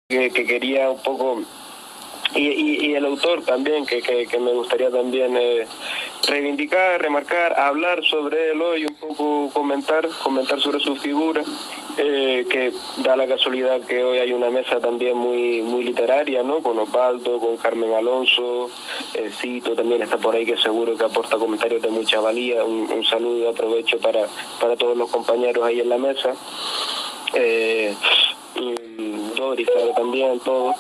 que quería un poco, y el autor también, que me gustaría también reivindicar, remarcar, hablar sobre él hoy, un poco comentar sobre su figura, que da la casualidad que hoy hay una mesa también muy literaria, ¿no? Con Osvaldo, con Carmen Alonso, Cito también está por ahí, que seguro que aporta comentarios de mucha valía. Un saludo, aprovecho para todos los compañeros ahí en la mesa. Doris, claro, también, todos.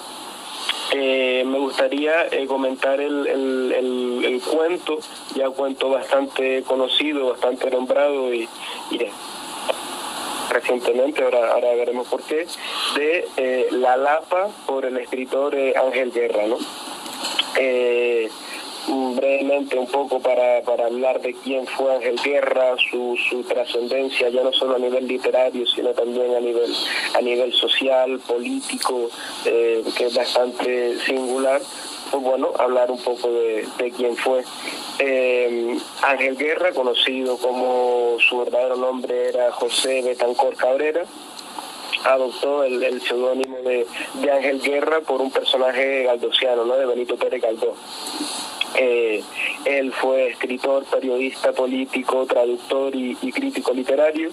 Me gustaría comentar el cuento, ya cuento bastante conocido, bastante nombrado y recientemente, ahora veremos por qué, de La Lapa, por el escritor Ángel Guerra, ¿no? Brevemente un poco para hablar de quién fue Ángel Guerra, su trascendencia, ya no solo a nivel literario, sino también a nivel social, político, que es bastante singular. Pues bueno, hablar un poco de quién fue. Ángel Guerra, conocido como su verdadero nombre era José Betancor Cabrera, adoptó el seudónimo de Ángel Guerra por un personaje galdosiano, ¿no? De Benito Pérez Galdós. Él fue escritor, periodista, político, traductor y crítico literario,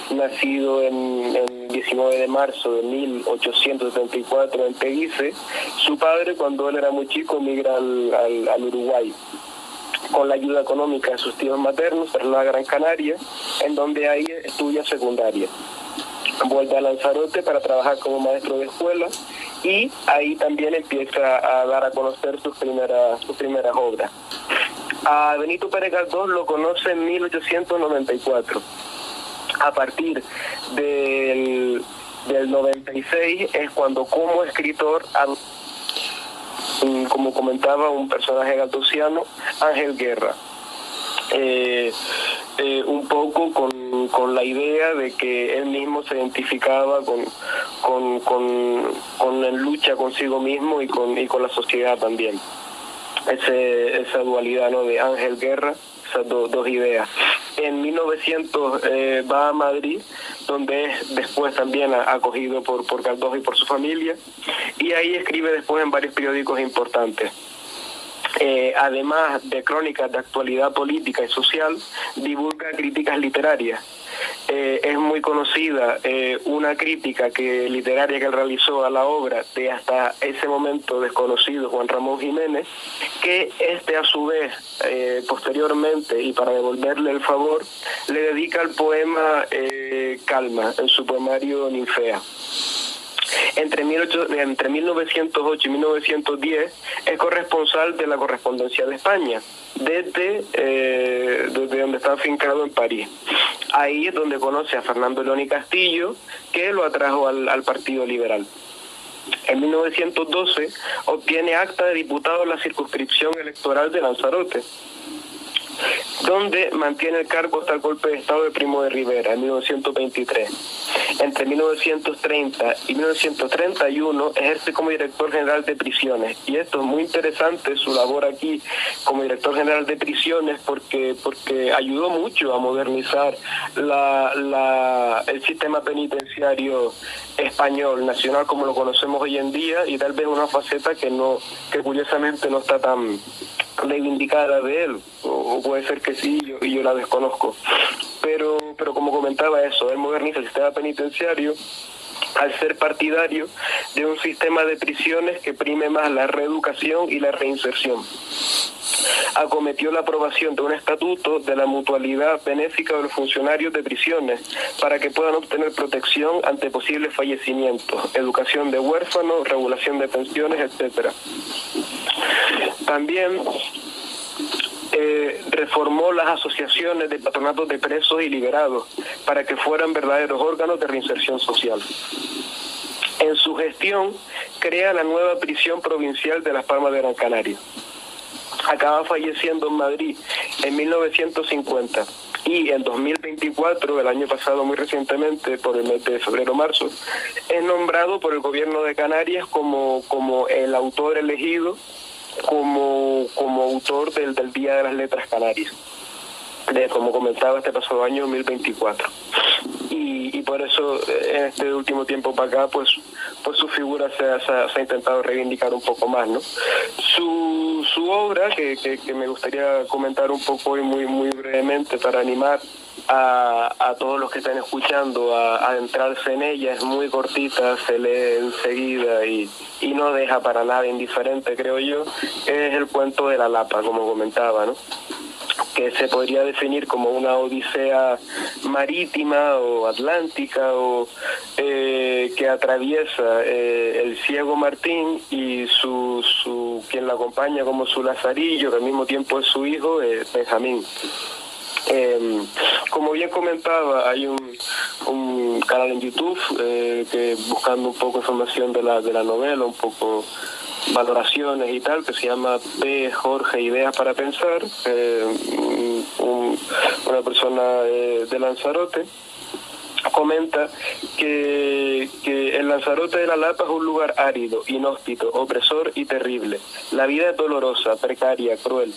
nacido en 19 de marzo de 1874 en Teguise. Su padre, cuando él era muy chico, migra al Uruguay. Con la ayuda económica de sus tíos maternos, traslada a Gran Canaria, en donde ahí estudia secundaria. Vuelve a Lanzarote para trabajar como maestro de escuela y ahí también empieza a dar a conocer sus primeras obras. A Benito Pérez Galdós lo conoce en 1894. A partir del 96 es cuando, como escritor, como comentaba, un personaje galdosiano, Ángel Guerra. Un poco con la idea de que él mismo se identificaba en lucha consigo mismo y con la sociedad también. Esa dualidad, ¿no?, de Ángel Guerra, esas dos ideas. En 1900 va a Madrid, donde es después también acogido por Galdós y por su familia, y ahí escribe después en varios periódicos importantes. Además de crónicas de actualidad política y social, divulga críticas literarias. Es muy conocida una crítica literaria que él realizó a la obra de hasta ese momento desconocido Juan Ramón Jiménez, que a su vez, posteriormente, y para devolverle el favor, le dedica el poema Calma, en su poemario Ninfea. Entre 1908 y 1910 es corresponsal de la Correspondencia de España, desde donde está afincado en París. Ahí es donde conoce a Fernando León y Castillo, que lo atrajo al Partido Liberal. En 1912 obtiene acta de diputado en la circunscripción electoral de Lanzarote, donde mantiene el cargo hasta el golpe de Estado de Primo de Rivera en 1923. Entre 1930 y 1931 ejerce como director general de prisiones, y esto es muy interesante, su labor aquí como director general de prisiones, porque ayudó mucho a modernizar el sistema penitenciario español, nacional, como lo conocemos hoy en día, y tal vez una faceta que curiosamente no está tan reivindicada de él, o puede ser que sí, y yo la desconozco, pero como comentaba eso, él moderniza el sistema penitenciario al ser partidario de un sistema de prisiones que prime más la reeducación y la reinserción. Acometió la aprobación de un estatuto de la mutualidad benéfica de los funcionarios de prisiones para que puedan obtener protección ante posibles fallecimientos, educación de huérfanos, regulación de pensiones, etcétera. También reformó las asociaciones de patronatos de presos y liberados para que fueran verdaderos órganos de reinserción social. En su gestión crea la nueva prisión provincial de Las Palmas de Gran Canaria. Acaba falleciendo en Madrid en 1950 y en 2024, el año pasado muy recientemente, por el mes de febrero-marzo, es nombrado por el gobierno de Canarias como el autor elegido como autor del Día de las Letras Canarias. como comentaba, este pasado año 2024. Y por eso en este último tiempo para acá, pues su figura se ha intentado reivindicar un poco más, ¿no? Su obra, que me gustaría comentar un poco y muy brevemente para animar a todos los que están escuchando a adentrarse en ella, es muy cortita, se lee enseguida y no deja para nada indiferente, creo yo. Es el cuento de la Lapa, como comentaba, ¿no? Que se podría definir como una odisea marítima o atlántica o que atraviesa el ciego Martín y su quien la acompaña como su lazarillo, que al mismo tiempo es su hijo, Benjamín. Como bien comentaba, hay un canal en YouTube que buscando un poco información de la novela, un poco valoraciones y tal, que se llama P. Jorge Ideas para Pensar, una persona de Lanzarote, comenta que el Lanzarote de la Lapa es un lugar árido, inhóspito, opresor y terrible. La vida es dolorosa, precaria, cruel.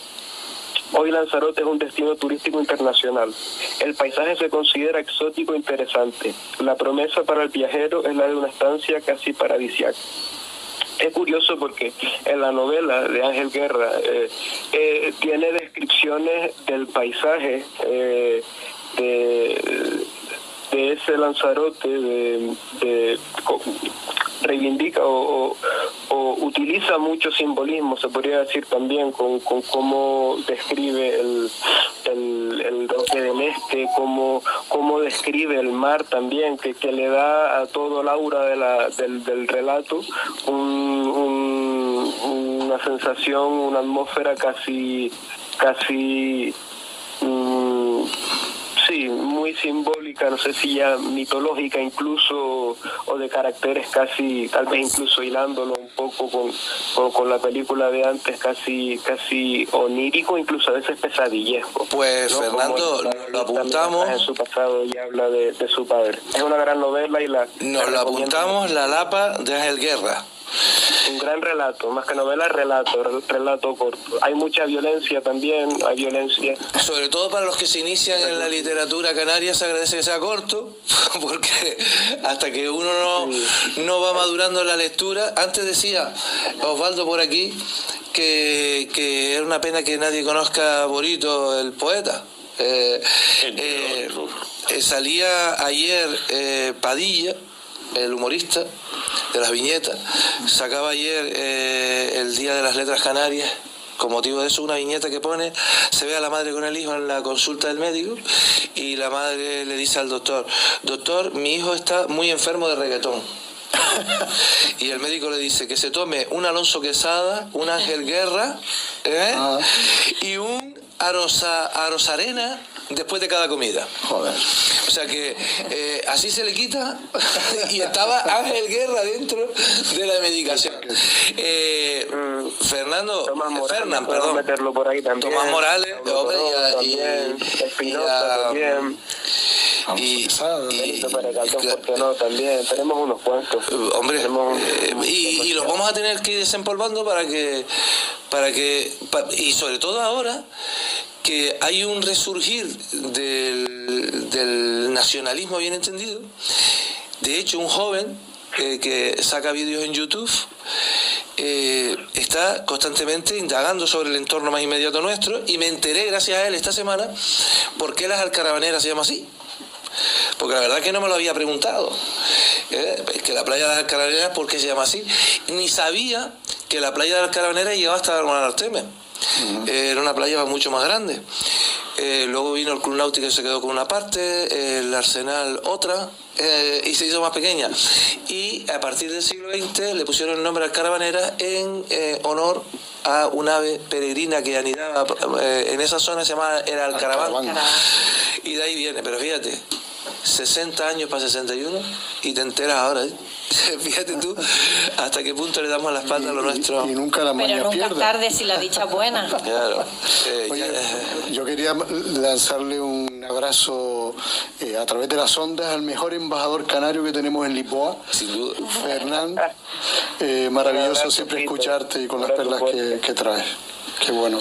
Hoy Lanzarote es un destino turístico internacional. El paisaje se considera exótico e interesante. La promesa para el viajero es la de una estancia casi paradisíaca. Es curioso porque en la novela de Ángel Guerra tiene descripciones del paisaje de ese Lanzarote, reivindica o utiliza mucho simbolismo, se podría decir también, con cómo describe el Roque del Este, cómo describe el mar también, que le da a todo el aura del relato una sensación, una atmósfera casi sí, muy simbólica, no sé si ya mitológica incluso, o de caracteres casi, tal vez incluso hilándolo un poco con la película de antes, casi onírico, incluso a veces pesadillesco. Pues, ¿no? Fernando, lo apuntamos. En su pasado y habla de su padre. Es una gran novela y nos lo apuntamos, La Lapa, de Ángel Guerra. Un gran relato, más que novela, relato corto. Hay mucha violencia también, hay violencia. Sobre todo para los que se inician en la literatura canaria se agradece que sea corto, porque hasta que uno no va madurando la lectura. Antes decía Osvaldo por aquí que era una pena que nadie conozca a Borito, el poeta. Salía ayer Padilla, el humorista de las viñetas, sacaba ayer el Día de las Letras Canarias, con motivo de eso, una viñeta que pone, se ve a la madre con el hijo en la consulta del médico y la madre le dice al doctor: doctor, mi hijo está muy enfermo de reggaetón. Y el médico le dice que se tome un Alonso Quesada, un Ángel Guerra y un Arosarena después de cada comida. Joder. O sea que así se le quita y estaba Ángel Guerra dentro de la medicación. Fernando, Fernán, perdón. Meterlo por ahí también. Tomás Morales, Espinosa también. Y ¿por qué no? También tenemos unos cuantos. Hombre, y los vamos a tener que ir desempolvando para que y sobre todo ahora que hay un resurgir del nacionalismo bien entendido. De hecho, un joven que saca vídeos en YouTube está constantemente indagando sobre el entorno más inmediato nuestro, y me enteré gracias a él esta semana por qué las Alcarabaneras se llama así. Porque la verdad es que no me lo había preguntado. Que la playa de las Alcarabaneras, ¿por qué se llama así? Ni sabía que la playa de las Alcarabaneras llegaba hasta Almonar Artemes. Era una playa mucho más grande. Luego vino el Club Náutico y se quedó con una parte, el Arsenal otra, y se hizo más pequeña. Y a partir del siglo XX le pusieron el nombre Alcarabanera en honor a un ave peregrina que anidaba en esa zona, se llamaba el Alcaraván. Y de ahí viene, pero fíjate, 60 años para 61 y te enteras ahora, ¿eh? Fíjate tú hasta qué punto le damos las patas a lo nuestro. Y nunca la maña Pero nunca pierde. es tarde si la dicha es buena. Claro. Oye, yo quería lanzarle un abrazo a través de las ondas al mejor embajador canario que tenemos en Lisboa, sin duda. Fernán. Maravilloso siempre escucharte y con las perlas que traes. Qué bueno.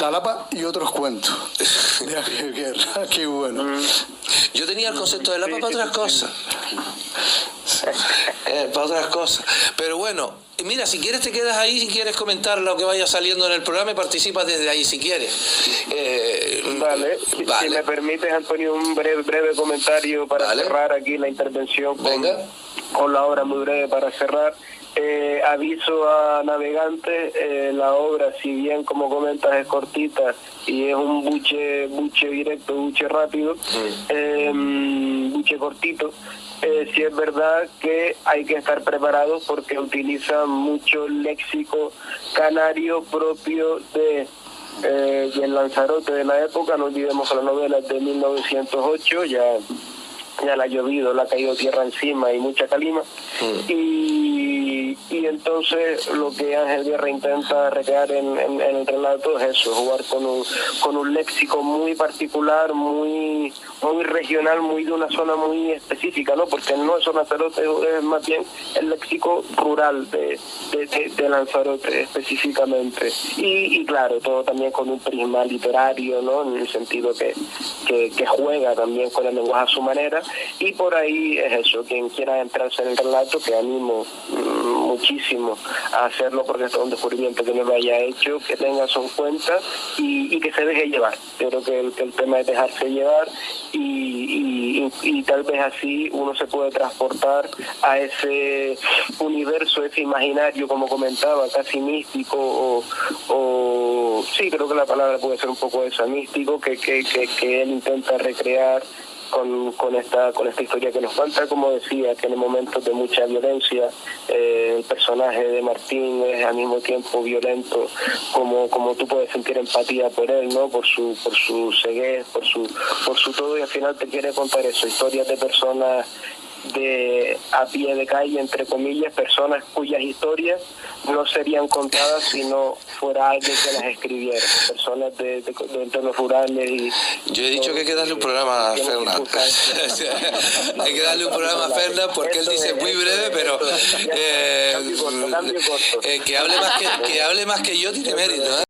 La Lapa y otros cuentos. Qué bueno. Yo tenía el concepto de Lapa para otras cosas. Para otras cosas. Pero bueno, mira, si quieres te quedas ahí, si quieres comentar lo que vaya saliendo en el programa y participas desde ahí si quieres. Vale. Si me permites, Antonio, un breve comentario para cerrar aquí la intervención con la obra, muy breve para cerrar. Aviso a navegantes, la obra, si bien como comentas es cortita y es un buche directo, buche rápido, buche cortito, sí es verdad que hay que estar preparados porque utiliza mucho léxico canario propio de el Lanzarote de la época. No olvidemos que la novela es de 1908, ya le ha llovido, le ha caído tierra encima y mucha calima, y entonces lo que Ángel Guerra intenta recrear en el relato es eso, jugar con un léxico muy particular, muy regional, muy de una zona muy específica, ¿no? Porque no es Lanzarote, es más bien el léxico rural de Lanzarote específicamente, y claro, todo también con un prisma literario, ¿no? En el sentido que juega también con el lenguaje a su manera. Y por ahí es eso, quien quiera entrarse en el relato, que animo muchísimo a hacerlo porque esto es un descubrimiento que no lo haya hecho, que tenga eso en cuenta y que se deje llevar. Yo creo que el tema es dejarse llevar y tal vez así uno se puede transportar a ese universo, ese imaginario, como comentaba, casi místico o sí, creo que la palabra puede ser un poco esa, místico, que él intenta recrear con esta historia que nos cuenta. Como decía, que en momentos de mucha violencia el personaje de Martín es al mismo tiempo violento, como tú puedes sentir empatía por él, ¿no? Por su ceguez, por su todo, y al final te quiere contar eso, historias de personas a pie de calle, entre comillas, personas cuyas historias no serían contadas si no fuera alguien que las escribiera, personas de entornos rurales. Y yo he dicho que hay que darle un programa a Fernán. Hay que darle un programa a Fernán porque él dice muy breve, pero cambio corto. que hable más que yo tiene mérito, ¿eh?